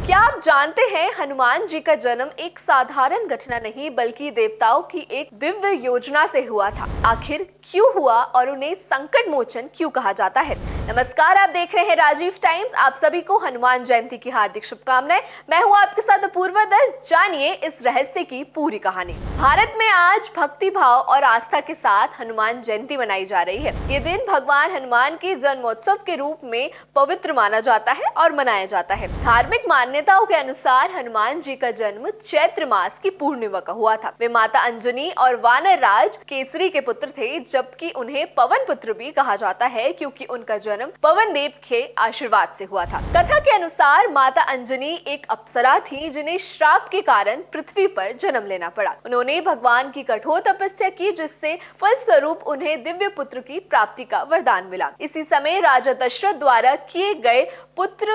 क्या आप जानते हैं हनुमान जी का जन्म एक साधारण घटना नहीं बल्कि देवताओं की एक दिव्य योजना से हुआ था। आखिर क्यों हुआ और उन्हें संकट मोचन क्यों कहा जाता है? नमस्कार, आप देख रहे हैं राजीव टाइम्स। आप सभी को हनुमान जयंती की हार्दिक शुभकामनाएं। मैं हूं आपके साथ अपूर्वा दत्त। जानिए इस रहस्य की पूरी कहानी। भारत में आज भक्ति भाव और आस्था के साथ हनुमान जयंती मनाई जा रही है। ये दिन भगवान हनुमान के जन्मोत्सव के रूप में पवित्र माना जाता है और मनाया जाता है। धार्मिक मान्यताओं के अनुसार हनुमान जी का जन्म चैत्र मास की पूर्णिमा का हुआ था। वे माता अंजनी और वानर राज केसरी के पुत्र थे, जबकि उन्हें पवन पुत्र भी कहा जाता है क्योंकि उनका जन्म पवन देव के आशीर्वाद से हुआ था। कथा के अनुसार माता अंजनी एक अप्सरा थी जिन्हें श्राप के कारण पृथ्वी पर जन्म लेना पड़ा। उन्होंने भगवान की कठोर तपस्या की, जिससे फलस्वरूप उन्हें दिव्य पुत्र की प्राप्ति का वरदान मिला। इसी समय राजा दशरथ द्वारा किए गए पुत्र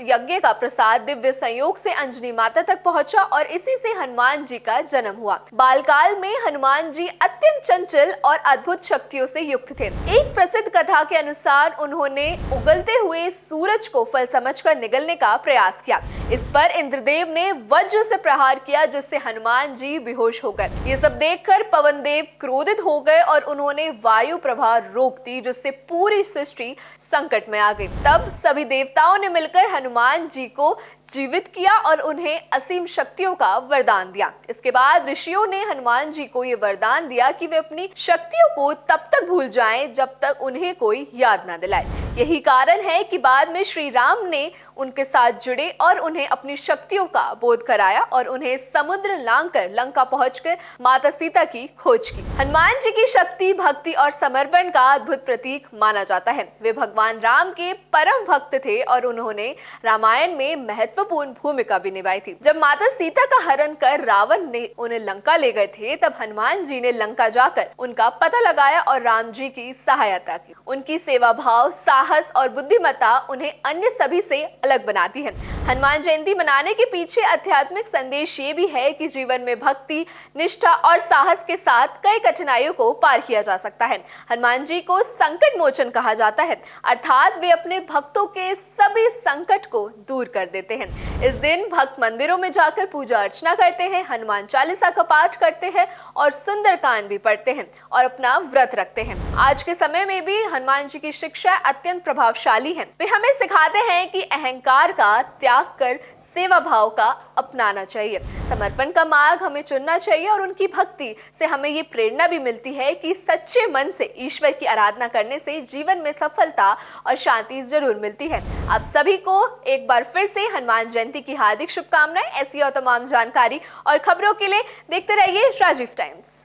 यज्ञ का प्रसाद दिव्य संयोग से अंजनी माता तक पहुंचा और इसी से हनुमान जी का जन्म हुआ। बालकाल में हनुमान जी अत्यंत चंचल और अद्भुत शक्तियों से युक्त थे। एक प्रसिद्ध कथा के अनुसार उन्होंने उगलते हुए सूरज को फल समझकर निगलने का प्रयास किया। इस पर इंद्रदेव ने वज्र से प्रहार किया, जिससे हनुमान जी बेहोश हो गए। ये सब देखकर पवन देव क्रोधित हो गए और उन्होंने वायु प्रवाह रोक दी, जिससे पूरी सृष्टि संकट में आ गई। तब सभी देवताओं ने मिलकर हनुमान जी को जीवित किया और उन्हें असीम शक्तियों का वरदान दिया। इसके बाद ऋषियों ने हनुमान जी को यह वरदान दिया कि वे अपनी शक्तियों को तब तक भूल जाएं जब तक उन्हें कोई याद न दिलाए। यही कारण है कि बाद में श्री राम ने उनके साथ जुड़े और उन्हें अपनी शक्तियों का बोध कराया और उन्हें समुद्र लांघकर लंका पहुंचकर माता सीता की खोज की। हनुमान जी की शक्ति, भक्ति और समर्पण का अद्भुत प्रतीक माना जाता है। वे भगवान राम के परम भक्त थे और उन्होंने रामायण में महत्वपूर्ण भूमिका भी निभाई थी। जब माता सीता का हरण कर रावण ने उन्हें लंका ले गए थे, तब हनुमान जी ने लंका जाकर उनका पता लगाया और राम जी की सहायता की। उनकी सेवा भाव, साहस और बुद्धिमत्ता उन्हें अन्य सभी से अलग बनाती है। हनुमान जयंती मनाने के पीछे आध्यात्मिक संदेश ये भी है कि जीवन में भक्ति, निष्ठा और साहस के साथ कई कठिनाइयों को पार किया जा सकता है। हनुमान जी को संकट मोचन कहा जाता है, अर्थात वे अपने भक्तों के सभी संकट को दूर कर देते हैं। इस दिन भक्त मंदिरों में जाकर पूजा अर्चना करते हैं, हनुमान चालीसा का पाठ करते हैं और सुंदरकांड भी पढ़ते हैं और अपना व्रत रखते हैं। आज के समय में भी हनुमान जी की शिक्षा अत्यंत प्रभावशाली है। वे हमें सिखाते हैं कि अहंकार का त्याग कर सेवा भाव का अपनाना चाहिए, समर्पण का मार्ग हमें चुनना चाहिए और उनकी भक्ति से हमें ये प्रेरणा भी मिलती है कि सच्चे मन से ईश्वर की आराधना करने से जीवन में सफलता और शांति जरूर मिलती है। आप सभी को एक बार फिर से हनुमान जयंती की हार्दिक शुभकामनाएं। ऐसी और तमाम जानकारी और खबरों के लिए देखते रहिए राजीव टाइम्स।